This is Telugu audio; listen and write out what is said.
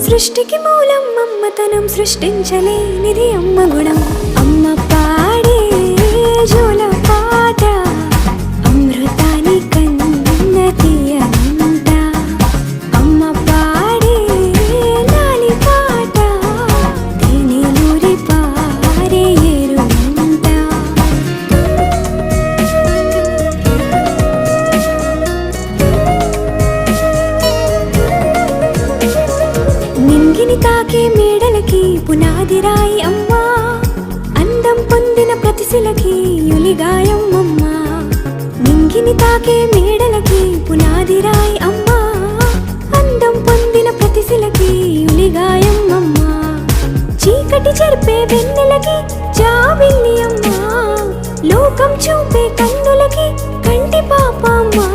సృష్టికి మూలం అమ్మతనం, సృష్టించలేనిది అమ్మ గుణం. అమ్మ పాడే జోల పాట అమృతాని కన్న తీయనంట. అమ్మ పాడే లాలి పాట తేనెలూరి పారే ఏరునంట. నింగిని తాకే మేడలకి పునాది రాయి అమ్మా, అందం పొందిన ప్రతిశిలకి యులిగాయం అమ్మా. నింగిని తాకే మేడలకి పునాది రాయి అమ్మా, అందం పొందిన ప్రతిశిలకి యులిగాయం అమ్మా. చీకటి చెరిపే వెన్నెలకి జాబిల్లి అమ్మా, లోకం చూపే కన్నులకి కంటి పాప అమ్మా.